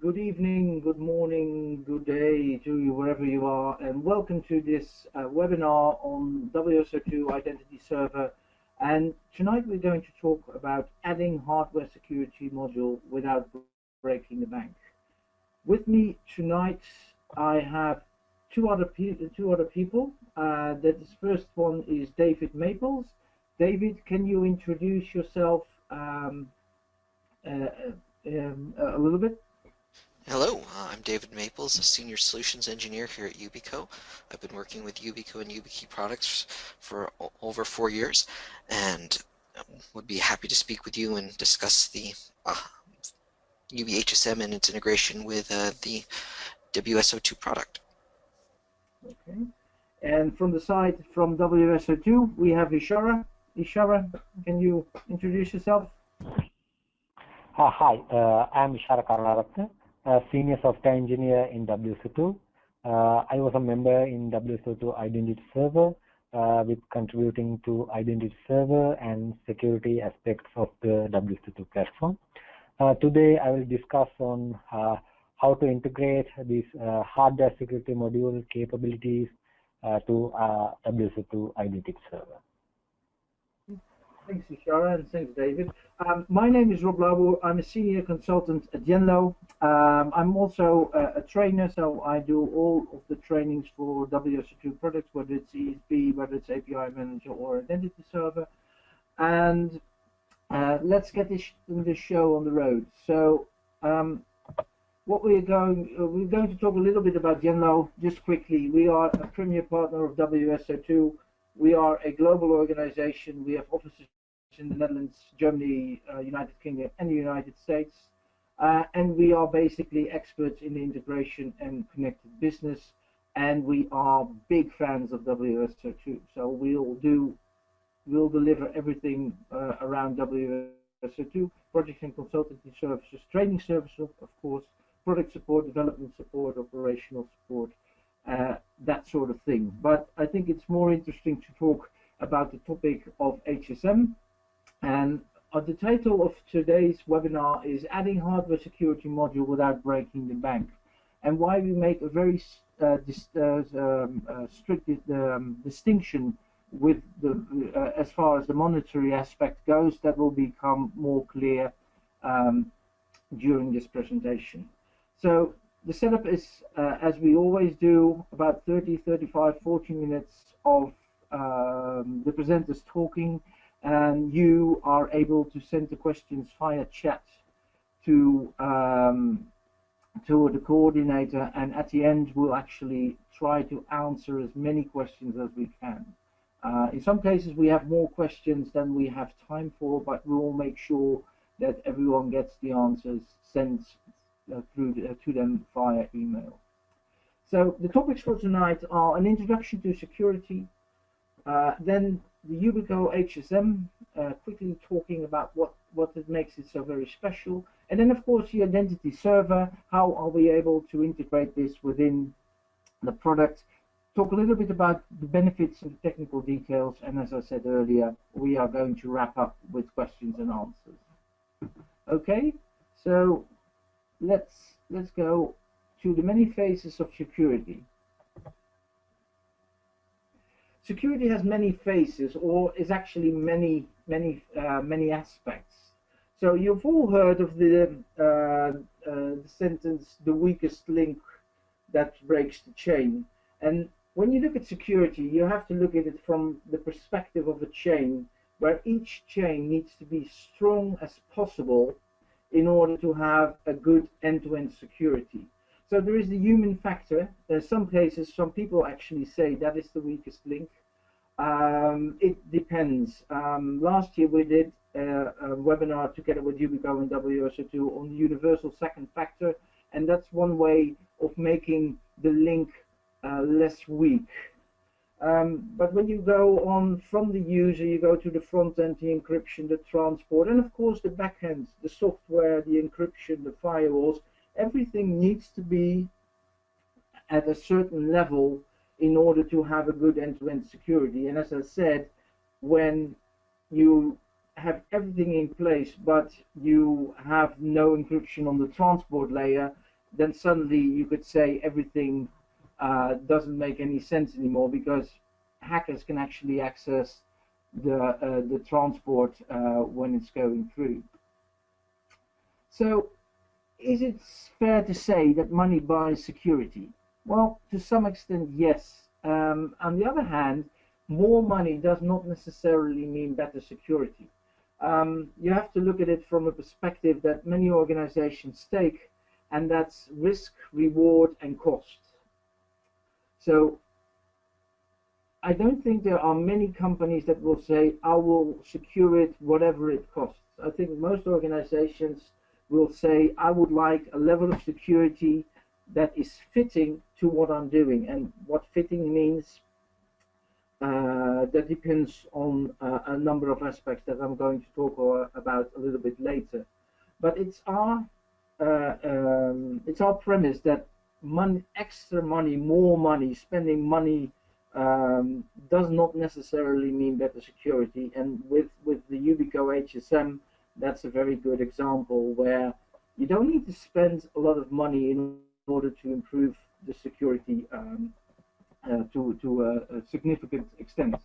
Good evening, good morning, good day to you wherever you are, and welcome to this webinar on WSO2 Identity Server. And tonight we're going to talk about adding hardware security module without breaking the bank. With me tonight, I have two other people. The first one is David Maples. David, can you introduce yourself a little bit? Hello, I'm David Maples, a Senior Solutions Engineer here at Yubico. I've been working with Yubico and YubiKey products for over 4 years, and would be happy to speak with you and discuss the YubiHSM and its integration with the WSO2 product. Okay. And from the side from WSO2, we have Ishara. Ishara, can you introduce yourself? Hi, I'm Ishara Karnaratne, a Senior Software Engineer in WSO2. I was a member in WSO2 Identity Server with contributing to Identity Server and security aspects of the WSO2 platform. Today, I will discuss on how to integrate these hardware security module capabilities to WSO2 Identity Server. Thanks, Ishara, and thanks, David. My name is Rob Lauber. I'm a senior consultant at Yenlo. I'm also a trainer, so I do all of the trainings for WSO2 products, whether it's ESB, whether it's API Manager or Identity Server. And let's get this show on the road. So, what we're going to talk a little bit about Yenlo just quickly. We are a premier partner of WSO2. We are a global organization. We have offices in the Netherlands, Germany, United Kingdom, and the United States. And we are basically experts in the integration and connected business. And we are big fans of WSO2. So we'll deliver everything around WSO2, project and consultancy services, training services, of course, product support, development support, operational support, that sort of thing. But I think it's more interesting to talk about the topic of HSM. And the title of today's webinar is Adding Hardware Security Module Without Breaking the Bank, and why we make a very strict distinction with the as far as the monetary aspect goes. That will become more clear during this presentation. So the setup is, as we always do, about 30, 35, 40 minutes of the presenters talking, and you are able to send the questions via chat to the coordinator, and at the end we'll actually try to answer as many questions as we can. In some cases we have more questions than we have time for, but we will make sure that everyone gets the answers sent to them via email. So the topics for tonight are an introduction to security, then the Yubico HSM, quickly talking about what it makes it so very special, and then of course the identity server, how are we able to integrate this within the product, talk a little bit about the benefits and technical details, and as I said earlier, we are going to wrap up with questions and answers. Okay, so let's go to the many phases of security. Security has many phases, or is actually many aspects. So you've all heard of the sentence, "the weakest link that breaks the chain." And when you look at security, you have to look at it from the perspective of a chain, where each chain needs to be strong as possible in order to have a good end-to-end security. So there is the human factor. In some cases, some people actually say that is the weakest link. It depends. Last year we did a webinar together with Yubico and WSO2 on the universal second factor, and that's one way of making the link less weak. But when you go on from the user, you go to the front end, the encryption, the transport, and of course the back end, the software, the encryption, the firewalls. Everything needs to be at a certain level in order to have a good end-to-end security. And as I said, when you have everything in place, but you have no encryption on the transport layer, then suddenly you could say everything doesn't make any sense anymore, because hackers can actually access the transport when it's going through. So, is it fair to say that money buys security? Well, to some extent, yes. On the other hand, more money does not necessarily mean better security. You have to look at it from a perspective that many organizations take, and that's risk, reward, and cost. So I don't think there are many companies that will say, I will secure it whatever it costs. I think most organizations will say, I would like a level of security that is fitting to what I'm doing. And what fitting means, that depends on a number of aspects that I'm going to talk about a little bit later. But it's our premise that extra money, more money, spending money does not necessarily mean better security. And with the YubiHSM, that's a very good example where you don't need to spend a lot of money in order to improve the security to a significant extent.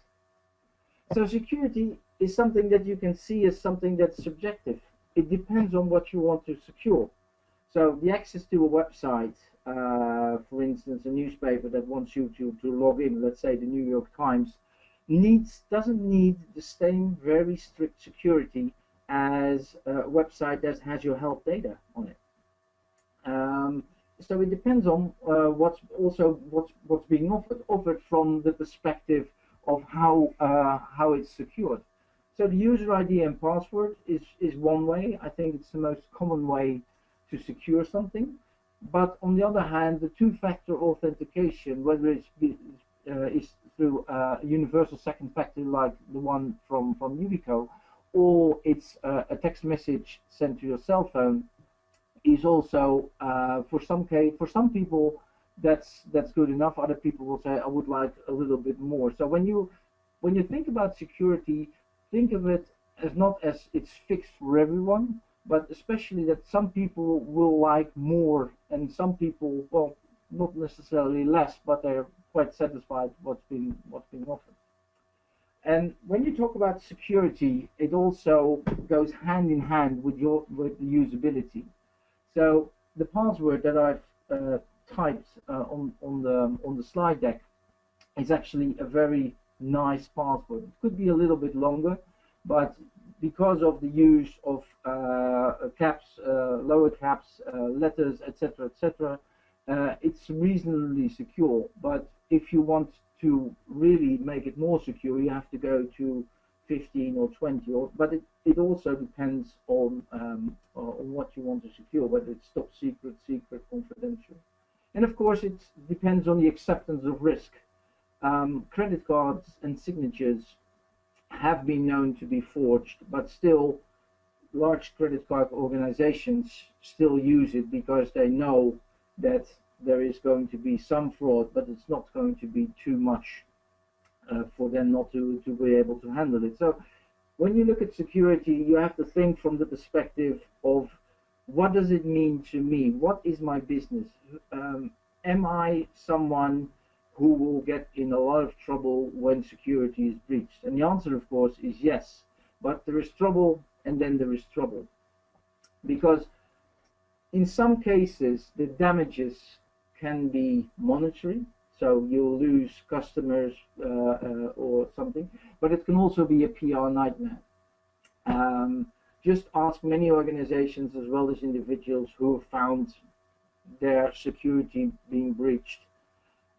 So security is something that you can see as something that's subjective. It depends on what you want to secure. So the access to a website, for instance, a newspaper that wants you to log in, let's say the New York Times, doesn't need the same very strict security as a website that has your health data on it. So it depends on what's being offered from the perspective of how it's secured. So the user ID and password is one way. I think it's the most common way to secure something. But on the other hand, the two-factor authentication, whether it's is through a universal second factor like the one from Yubico, or it's a text message sent to your cell phone, is also for some people that's good enough. Other people will say, I would like a little bit more. So when you think about security, think of it as not as it's fixed for everyone, but especially that some people will like more, and some people, well, not necessarily less, but they're quite satisfied what's being offered. And when you talk about security, it also goes hand in hand with the usability. So the password that I've typed on the slide deck is actually a very nice password. It could be a little bit longer, but because of the use of caps, lower caps, letters, etc., it's reasonably secure. But if you want to really make it more secure, you have to go to 15 or 20, but it also depends on what you want to secure, whether it's top secret, secret, confidential. And of course, it depends on the acceptance of risk. Credit cards and signatures have been known to be forged, but still large credit card organizations still use it because they know that there is going to be some fraud, but it's not going to be too much for them not to be able to handle it. So when you look at security, you have to think from the perspective of what does it mean to me? What is my business? Am I someone who will get in a lot of trouble when security is breached? And the answer, of course, is yes. But there is trouble, and then there is trouble. Because in some cases, the damages can be monetary, so you'll lose customers or something, but it can also be a PR nightmare. Just ask many organizations as well as individuals who have found their security being breached.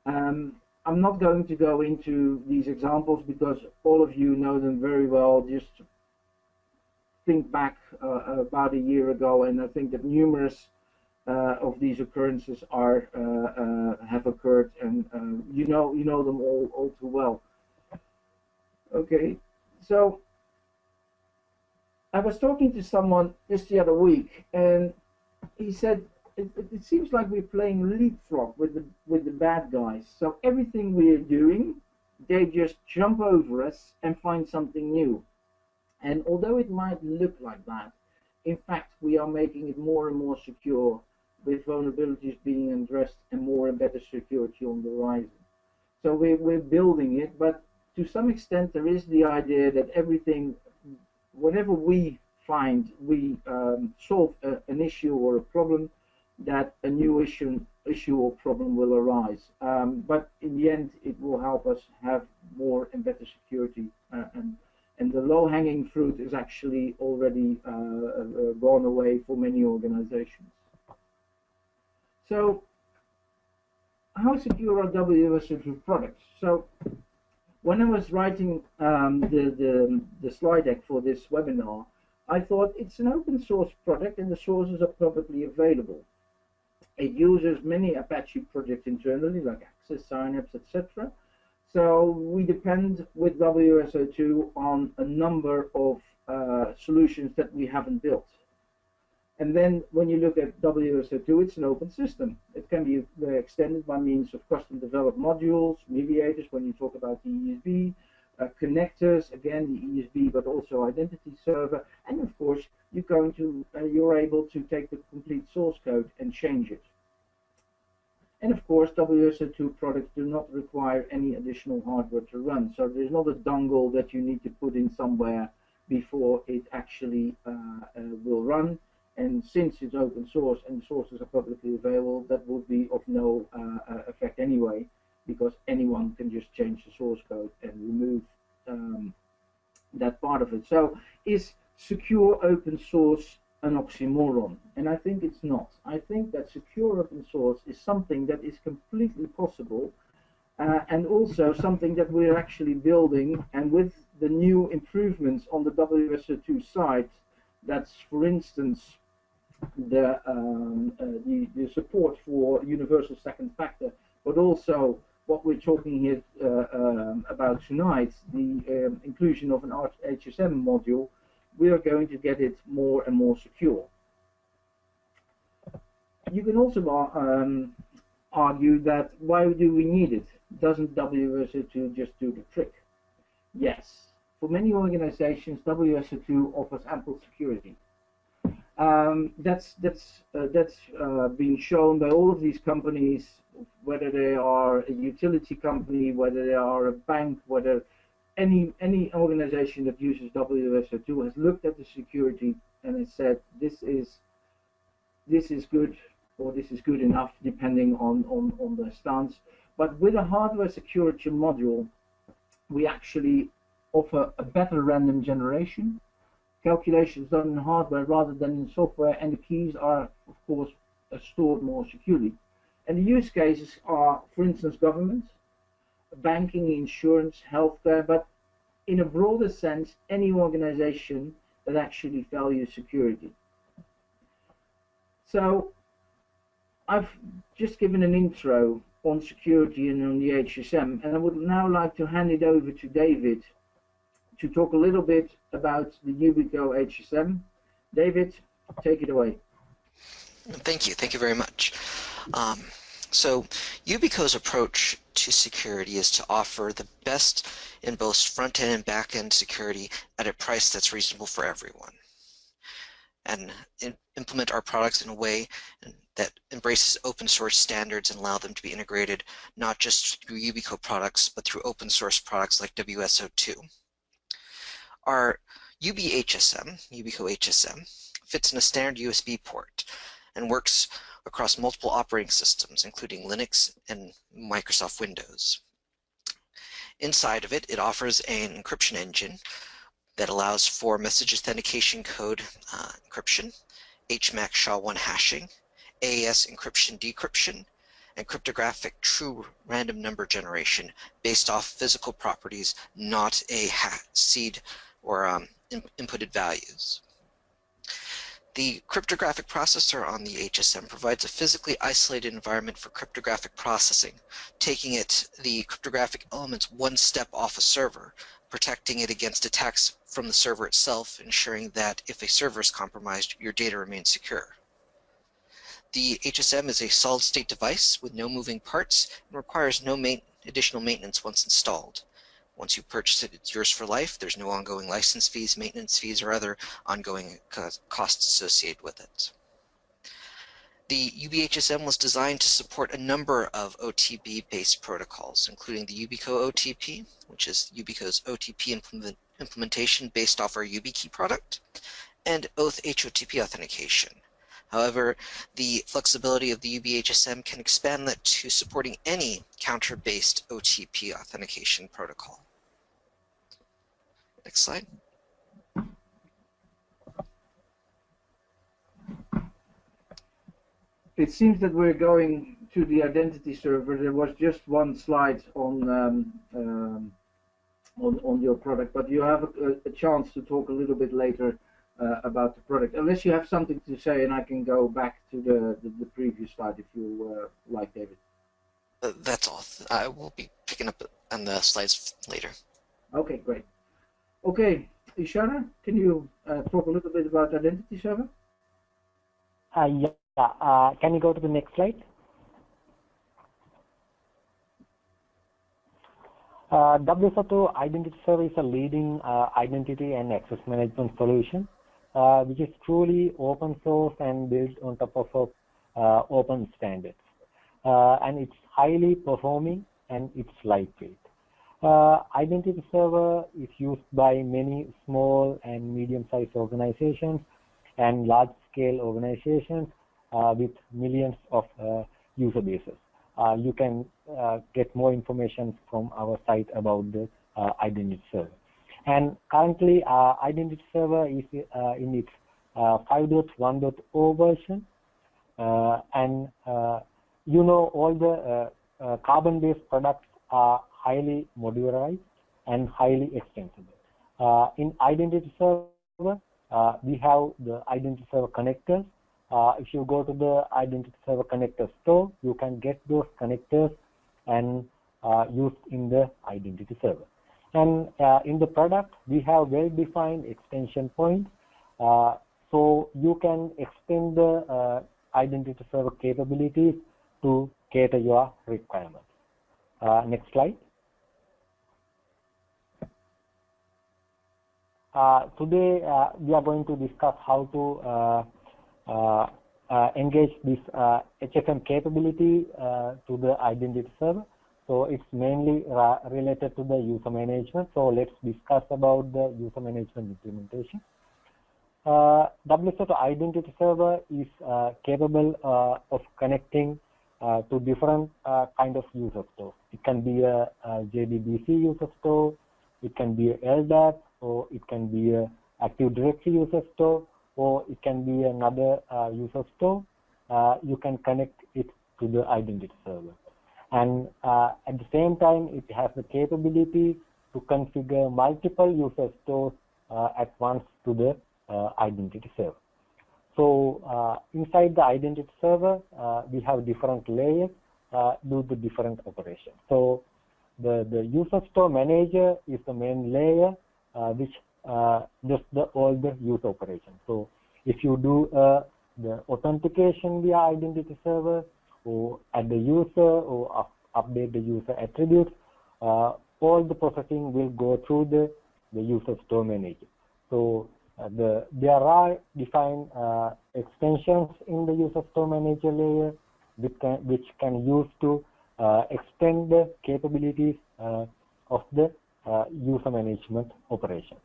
I'm not going to go into these examples because all of you know them very well. Just think back about a year ago, and I think that numerous of these occurrences have occurred, and you know them all too well. Okay, so I was talking to someone just the other week, and he said it seems like we're playing leapfrog with the bad guys. So everything we're doing, they just jump over us and find something new. And although it might look like that, in fact, we are making it more and more secure with vulnerabilities being addressed and more and better security on the horizon. So we're building it, but to some extent there is the idea that everything, whatever we find, we solve an issue or a problem, that a new issue or problem will arise. But in the end, it will help us have more and better security. And the low-hanging fruit is actually already gone away for many organizations. So how secure are WSO2 products? So when I was writing the slide deck for this webinar, I thought it's an open source product and the sources are publicly available. It uses many Apache projects internally, like Access, Synapse, etc. So we depend with WSO2 on a number of solutions that we haven't built. And then when you look at WSO2, it's an open system. It can be extended by means of custom developed modules, mediators when you talk about the ESB, connectors, again the ESB, but also identity server, and of course you're able to take the complete source code and change it. And of course, WSO2 products do not require any additional hardware to run. So there's not a dongle that you need to put in somewhere before it actually will run. And since it's open source and the sources are publicly available, that would be of no effect anyway, because anyone can just change the source code and remove that part of it. So is secure open source an oxymoron? And I think it's not. I think that secure open source is something that is completely possible, and also something that we're actually building. And with the new improvements on the WSO2 side, that's, for instance, the support for universal second factor, but also what we're talking here about tonight, the inclusion of an HSM module, we are going to get it more and more secure. You can also argue that why do we need it? Doesn't WSO2 just do the trick? Yes. For many organizations, WSO2 offers ample security. That's being shown by all of these companies, whether they are a utility company, whether they are a bank, whether any organization that uses WSO2 has looked at the security and has said this is good, or this is good enough, depending on their stance. But with a hardware security module, we actually offer a better random generation, calculations done in hardware rather than in software, and the keys are, of course, stored more securely. And the use cases are, for instance, government, banking, insurance, healthcare, but in a broader sense, any organization that actually values security. So I've just given an intro on security and on the HSM, and I would now like to hand it over to David to talk a little bit about the Yubico HSM. David, take it away. Thank you very much. So Yubico's approach to security is to offer the best in both front-end and back-end security at a price that's reasonable for everyone, and implement our products in a way that embraces open source standards and allow them to be integrated not just through Yubico products, but through open source products like WSO2. Our YubiHSM, Yubico HSM, fits in a standard USB port and works across multiple operating systems, including Linux and Microsoft Windows. Inside of it, it offers an encryption engine that allows for message authentication code encryption, HMAC SHA-1 hashing, AES encryption decryption, and cryptographic true random number generation based off physical properties, not a seed or inputted values. The cryptographic processor on the HSM provides a physically isolated environment for cryptographic processing, taking the cryptographic elements one step off a server, protecting it against attacks from the server itself, ensuring that if a server is compromised, your data remains secure. The HSM is a solid-state device with no moving parts and requires no additional maintenance once installed. Once you purchase it, it's yours for life. There's no ongoing license fees, maintenance fees, or other ongoing costs associated with it. The YubiHSM was designed to support a number of OTP-based protocols, including the Yubico OTP, which is Yubico's OTP implementation based off our YubiKey product, and Oath HOTP authentication. However, the flexibility of the YubiHSM can expand that to supporting any counter-based OTP authentication protocol. Next slide. It seems that we're going to the identity server. There was just one slide on your product, but you have a chance to talk a little bit later about the product, unless you have something to say, and I can go back to the previous slide if you like, David. That's all. I will be picking up on the slides later. Okay, great. Okay, Ishana, can you talk a little bit about identity server? Yeah. Can you go to the next slide? WSO2 Identity Server is a leading identity and access management solution, which is truly open source and built on top of open standards. And it's highly performing and it's lightweight. Identity Server is used by many small and medium-sized organizations and large-scale organizations with millions of user bases. You can get more information from our site about the Identity Server. And currently, Identity Server is in its 5.1.0 version. And you know, all the carbon-based products are highly modularized and highly extensible. In Identity Server, we have the Identity Server connectors. If you go to the Identity Server connector store, you can get those connectors and used in the Identity Server. And in the product, we have well-defined extension points, so you can extend the Identity Server capabilities to cater your requirements. Next slide. Today, we are going to discuss how to engage this HFM capability to the Identity Server. So it's mainly related to the user management. So let's discuss about the user management implementation. WSO2 Identity Server is capable of connecting to different kind of user stores. It can be a JDBC user store, it can be a LDAP, or it can be a Active Directory user store, or it can be another user store. You can connect it to the Identity Server. And at the same time, it has the capability to configure multiple user stores at once to the Identity Server. So inside the Identity Server, we have different layers do the different operations. So the user store manager is the main layer which does all the user operations. So if you do the authentication via Identity Server, or add the user, or update the user attributes, all the processing will go through the user store manager. So there are defined extensions in the user store manager layer which can use to extend the capabilities of the user management operations.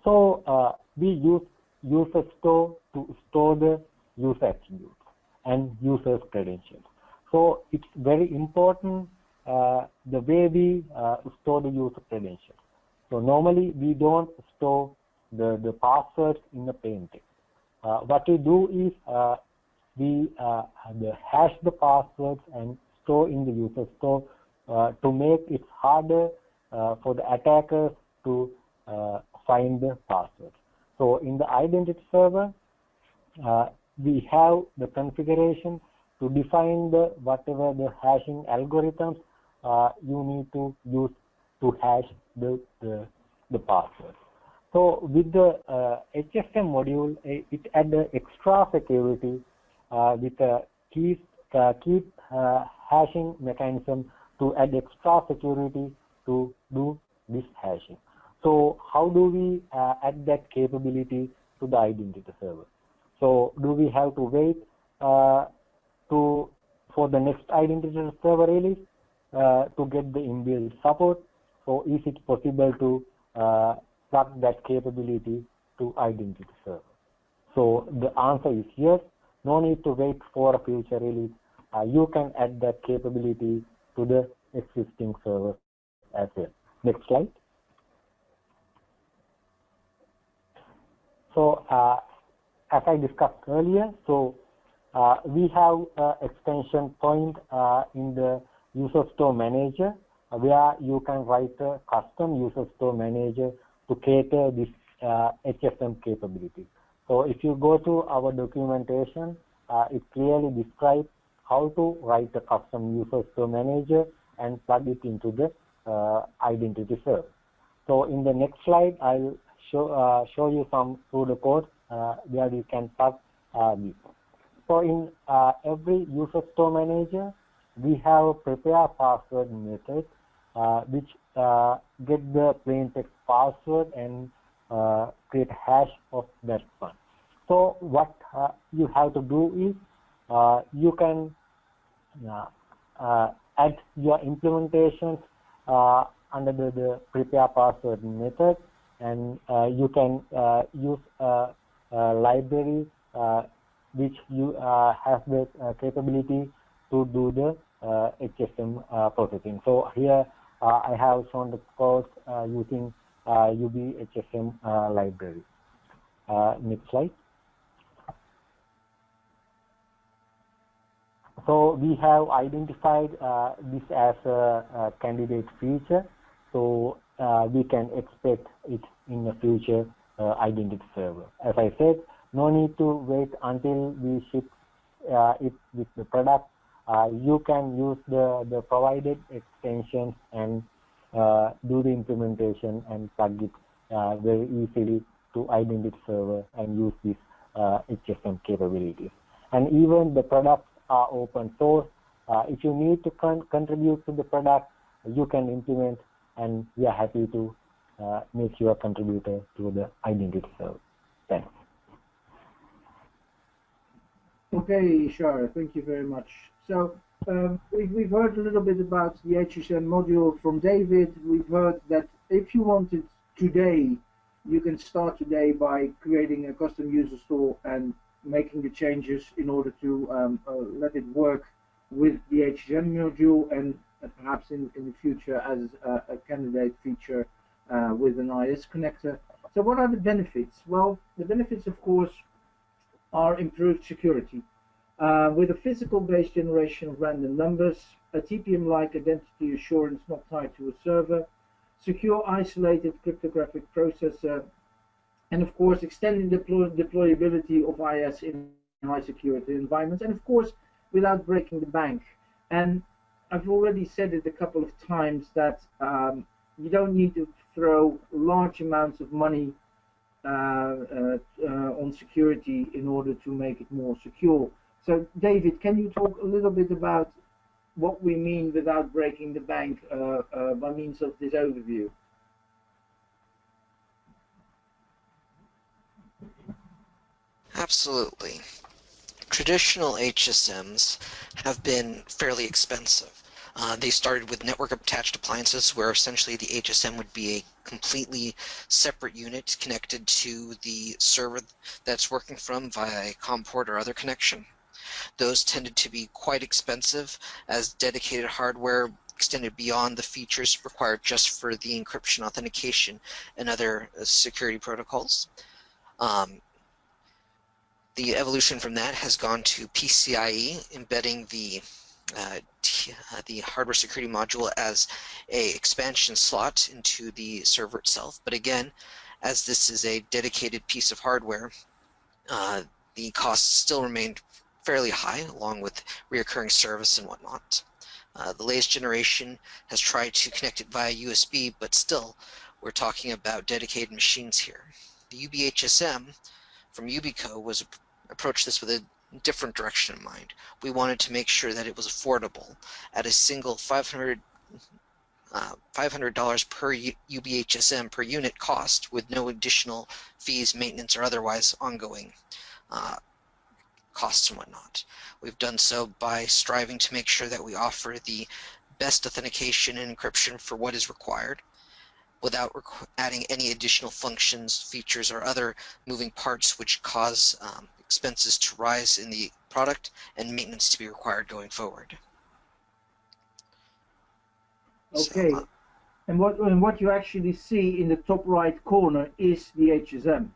So we use user store to store the user attributes and user's credentials. So it's very important the way we store the user credentials. So normally we don't store the passwords in the plain text. What we do is we hash the passwords and store in the user store to make it harder for the attackers to find the passwords. So in the Identity Server, we have the configuration to define whatever the hashing algorithms you need to use to hash the password. So with the HFM module, it adds extra security with a key hashing mechanism to add extra security to do this hashing. So how do we add that capability to the Identity Server? So do we have to wait for the next identity server release to get the inbuilt support. So is it possible to plug that capability to identity server? So the answer is yes. No need to wait for a future release. You can add that capability to the existing server as well. Next slide. So as I discussed earlier, so we have an extension point in the user store manager where you can write a custom user store manager to cater this HSM capability. So if you go to our documentation, it clearly describes how to write a custom user store manager and plug it into the identity server. So in the next slide, I'll show you some pseudocode where you can plug this. So in every user store manager, we have a prepare password method which get the plain text password and create a hash of that one. So what you have to do is you can add your implementations under the prepare password method, and you can use a library which you have the capability to do the HSM processing. So here I have shown the code using YubiHSM library. Next slide. So we have identified this as a candidate feature. So we can expect it in the future identity server. As I said, no need to wait until we ship it with the product. You can use the provided extensions and do the implementation and plug it very easily to identity server and use this HSM capabilities. And even the products are open source. If you need to contribute to the product, you can implement, and we are happy to make you a contributor to the identity server. Thanks. Okay, Shara, thank you very much. So we've heard a little bit about the HSM module from David. We've heard that if you wanted today, you can start today by creating a custom user store and making the changes in order to let it work with the HSM module, and perhaps in the future as a candidate feature with an IS connector. So what are the benefits? Well, the benefits, of course, are improved security. With a physical-based generation of random numbers, a TPM-like identity assurance not tied to a server, secure isolated cryptographic processor, and of course extending deployability of IS in high security environments, and of course without breaking the bank. And I've already said it a couple of times that you don't need to throw large amounts of money on security in order to make it more secure. So David, can you talk a little bit about what we mean without breaking the bank by means of this overview? Absolutely. Traditional HSMs have been fairly expensive. They started with network-attached appliances where essentially the HSM would be a completely separate unit connected to the server that's working from via a COM port or other connection. Those tended to be quite expensive as dedicated hardware extended beyond the features required just for the encryption authentication and other security protocols. The evolution from that has gone to PCIe, embedding the hardware security module as a expansion slot into the server itself. But again, as this is a dedicated piece of hardware, the costs still remained fairly high, along with reoccurring service and whatnot. The latest generation has tried to connect it via USB, but still, we're talking about dedicated machines here. The YubiHSM from Yubico was approached this with a different direction in mind. We wanted to make sure that it was affordable at a single $500 per YubiHSM per unit cost, with no additional fees, maintenance, or otherwise ongoing. costs and whatnot. We've done so by striving to make sure that we offer the best authentication and encryption for what is required, without adding any additional functions, features, or other moving parts which cause expenses to rise in the product and maintenance to be required going forward. Okay, So, and what you actually see in the top right corner is the HSM.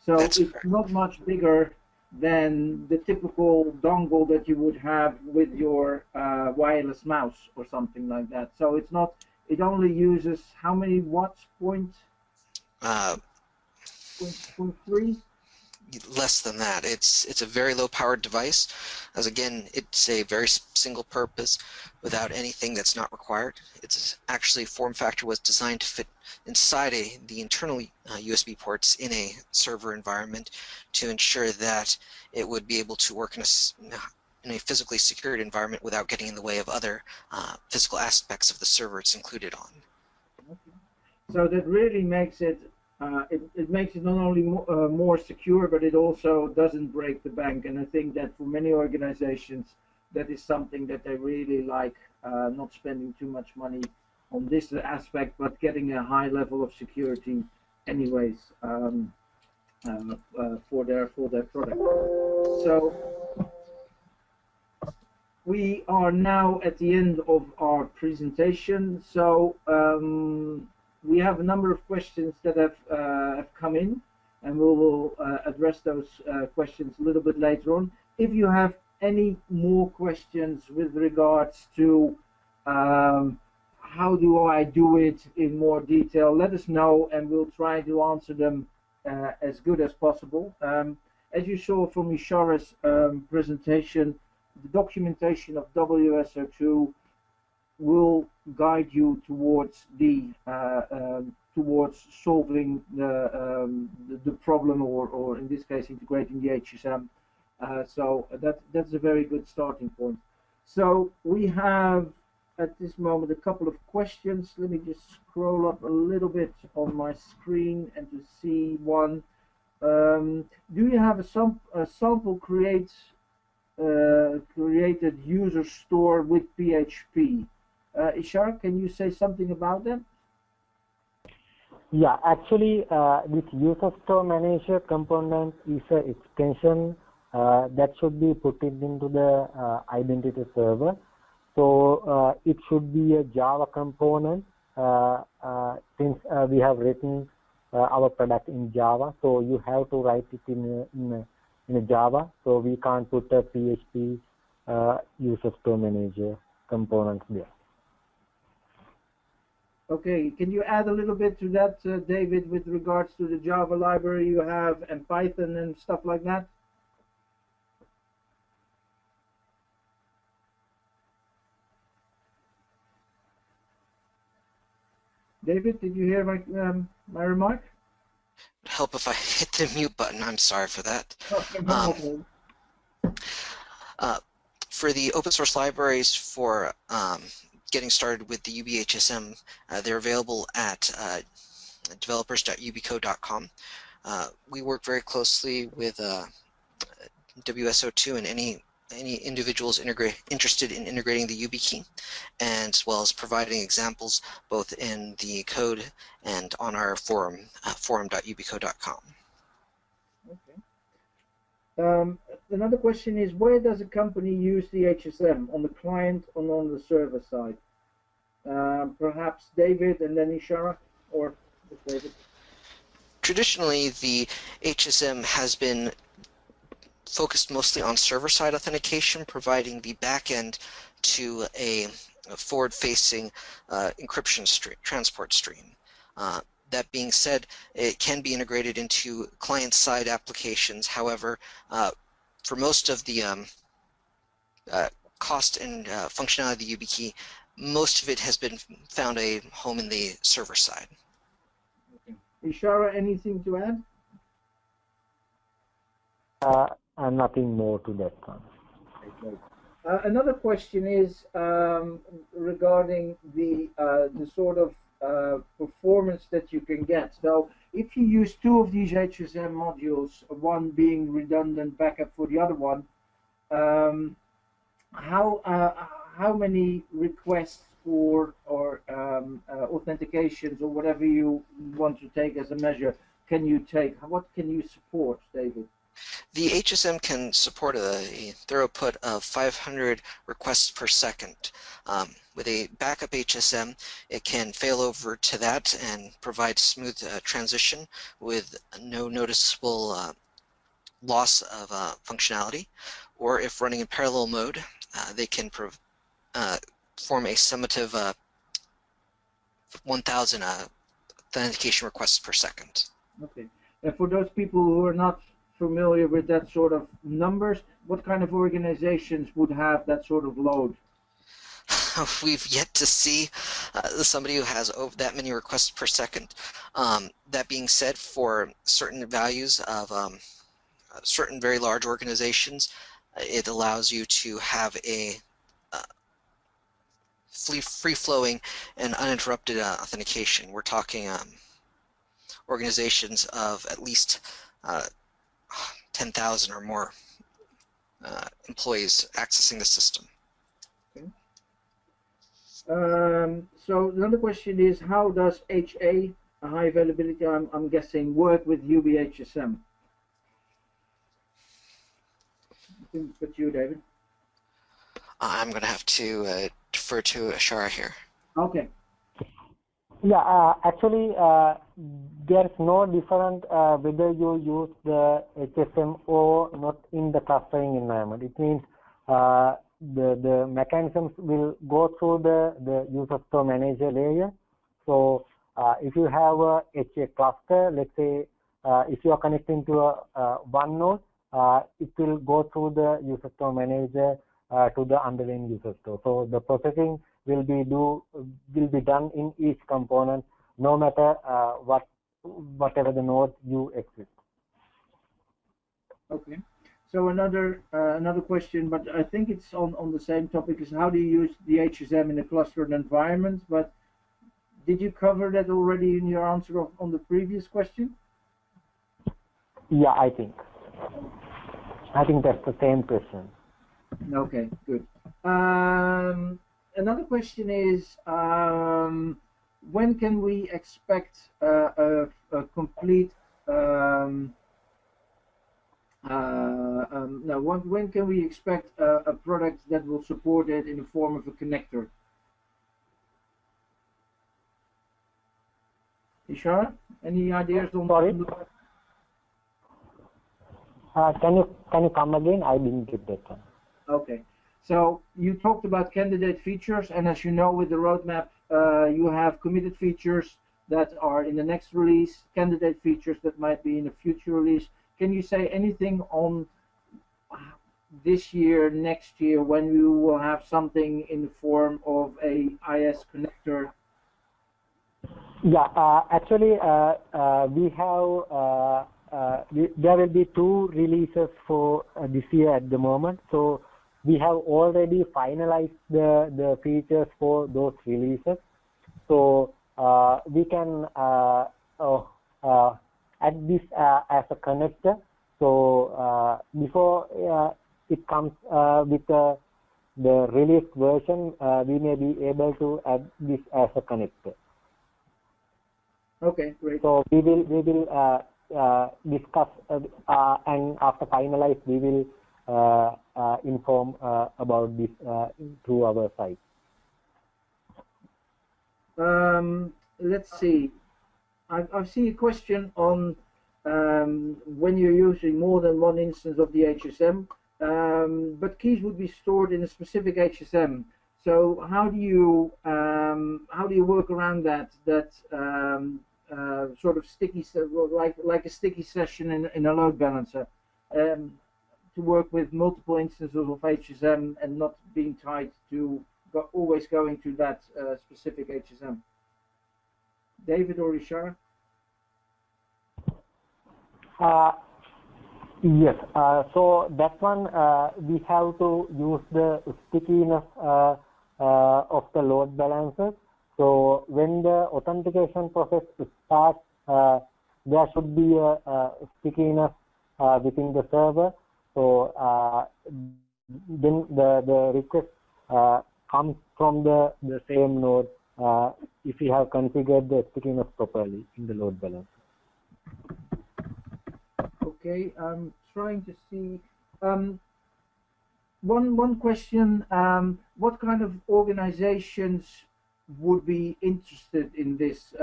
So That's it's correct. not much bigger than the typical dongle that you would have with your wireless mouse or something like that. So it's not. It only uses how many watts? Point 3. Less than that. It's a very low powered device, as again it's a very single purpose without anything that's not required. It's actually form factor was designed to fit inside the internal USB ports in a server environment to ensure that it would be able to work in a physically secured environment without getting in the way of other physical aspects of the server it's included on. Okay. So that really makes it. It makes it not only more secure, but it also doesn't break the bank. And I think that for many organizations, that is something that they really like, not spending too much money on this aspect, but getting a high level of security anyways, for their product. So we are now at the end of our presentation. So we have a number of questions that have come in, and we will address those questions a little bit later on. If you have any more questions with regards to how do I do it in more detail, let us know, and we'll try to answer them as good as possible. As you saw from Ishara's presentation, the documentation of WSO2 will guide you towards towards solving the problem, or in this case integrating the HSM. So that's a very good starting point. So we have at this moment a couple of questions. Let me just scroll up a little bit on my screen and to see one. Do you have a sample created user store with PHP? Ishar, can you say something about that? Yeah, actually, this user store manager component is an extension that should be put into the identity server. So it should be a Java component since we have written our product in Java. So you have to write it in a Java. So we can't put a PHP user store manager component there. Okay, can you add a little bit to that, David, with regards to the Java library you have and Python and stuff like that? David, did you hear my remark? It'd help if I hit the mute button. I'm sorry for that. For the open source libraries for getting started with the YubiHSM, they're available at developers.yubico.com. We work very closely with WSO2 and any individuals interested in integrating the YubiKey, and as well as providing examples both in the code and on our forum, forum.yubico.com. Okay. Another question is, where does a company use the HSM, on the client or on the server side? Perhaps David and then Ishara, or David? Traditionally, the HSM has been focused mostly on server-side authentication, providing the backend to a forward-facing encryption transport stream. That being said, it can be integrated into client-side applications. However, for most of the cost and functionality of the YubiKey, most of it has been found a home in the server side. Okay. Ishara, anything to add? Nothing more to that one. Okay. Another question is regarding the sort of performance that you can get. So if you use two of these HSM modules, one being redundant backup for the other one, how many requests for or authentications or whatever you want to take as a measure can you take? What can you support, David? The HSM can support a throughput of 500 requests per second. With a backup HSM, it can fail over to that and provide smooth transition with no noticeable loss of functionality. Or if running in parallel mode, they can form a summative 1,000 authentication requests per second. Okay. And for those people who are not familiar with that sort of numbers, what kind of organizations would have that sort of load? We've yet to see somebody who has over that many requests per second. That being said, for certain values of certain very large organizations, it allows you to have a free-flowing and uninterrupted authentication. We're talking organizations of at least 10,000 or more employees accessing the system. Okay. So another question is, how does HA, high availability, I'm guessing, work with YubiHSM? I think it's you, David. I'm going to have to defer to Ashara here. Okay. Yeah, actually, there's no different whether you use the HSM or not in the clustering environment. It means the mechanisms will go through the user store manager layer. So if you have a HA cluster, let's say if you are connecting to a one node, it will go through the user store manager to the underlying user store. So the processing will be done in each component, no matter whatever the node you exist. Okay. So another question, but I think it's on the same topic, is how do you use the HSM in a clustered environment? But did you cover that already in your answer on the previous question? Yeah, I think that's the same question. Okay, good. Another question is, when can we expect a complete when can we expect a product that will support it in the form of a connector? Ishara, any ideas on? Sorry. Can you come again? I didn't get that one. Okay. So you talked about candidate features, and as you know, with the roadmap, you have committed features that are in the next release, candidate features that might be in a future release. Can you say anything on this year, next year, when you will have something in the form of a IS connector? Yeah, actually, we have there will be 2 releases for this year at the moment. So we have already finalized the features for those releases. So we can add this as a connector. So before it comes with the released version, we may be able to add this as a connector. Okay, great. So we will discuss and after finalize we will inform about this through our site. Let's see. I've seen a question on when you're using more than one instance of the HSM, but keys would be stored in a specific HSM. So how do you work around that sort of sticky, like a sticky session in a load balancer, to work with multiple instances of HSM and not being tied to always going to that specific HSM? David or Ishara? Yes. So that one we have to use the stickiness of the load balancers. So when the authentication process starts, there should be a stickiness within the server. So then the request comes from the same node if you have configured the stickiness properly in the load balancer. Okay, I'm trying to see. One question, what kind of organizations would be interested in this?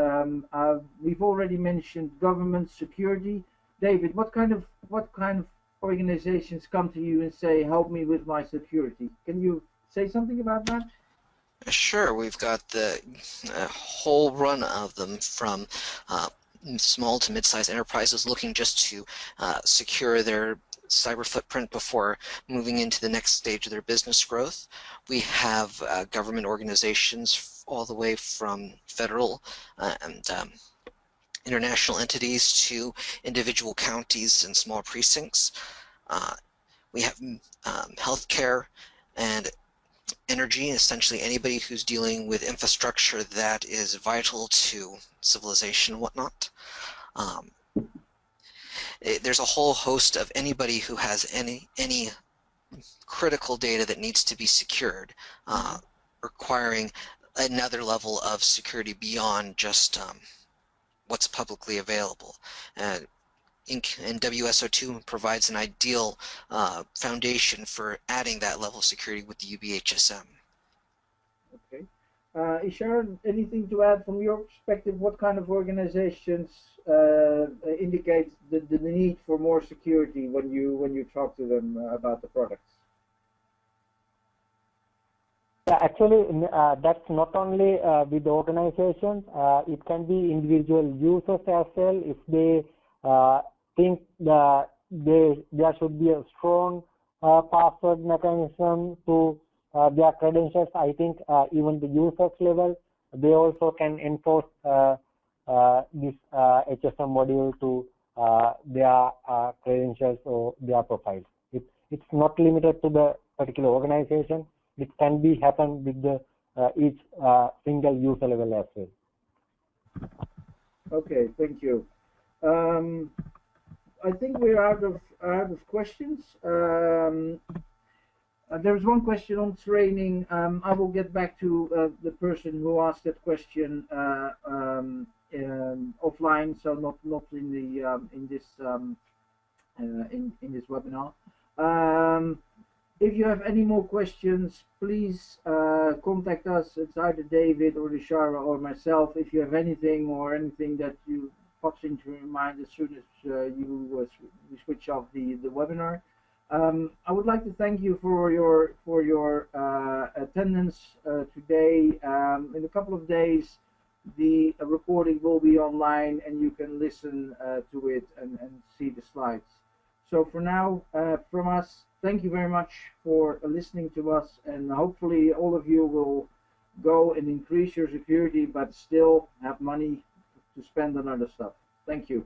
We've already mentioned government, security. David, what kind of organizations come to you and say, help me with my security? Can you say something about that? Sure, we've got the whole run of them, from small to mid-sized enterprises looking just to secure their cyber footprint before moving into the next stage of their business growth. We have government organizations all the way from federal and international entities to individual counties and small precincts. We have healthcare and energy, essentially anybody who's dealing with infrastructure that is vital to civilization and whatnot. There's a whole host of anybody who has any critical data that needs to be secured, requiring another level of security beyond just what's publicly available. And WSO2 provides an ideal foundation for adding that level of security with the YubiHSM. Okay. Ishar, anything to add from your perspective? What kind of organizations indicate the need for more security when you talk to them about the products? Yeah, actually, that's not only with organizations. It can be individual users as well. If they think that there should be a strong password mechanism to their credentials, I think even the users level, they also can enforce this HSM module to their credentials or their profiles. It's not limited to the particular organization. It can be happen with the each single user level as well. Okay, thank you. I think we're out of questions. There's one question on training. I will get back to the person who asked that question offline, so not in the in this webinar. If you have any more questions, please contact us. It's either David or Ishara or myself. If you have anything that you pops into your mind as soon as you switch off the webinar. I would like to thank you for your attendance today. In a couple of days, the recording will be online, and you can listen to it and see the slides. So for now, from us, thank you very much for listening to us, and hopefully all of you will go and increase your security, but still have money to spend on other stuff. Thank you.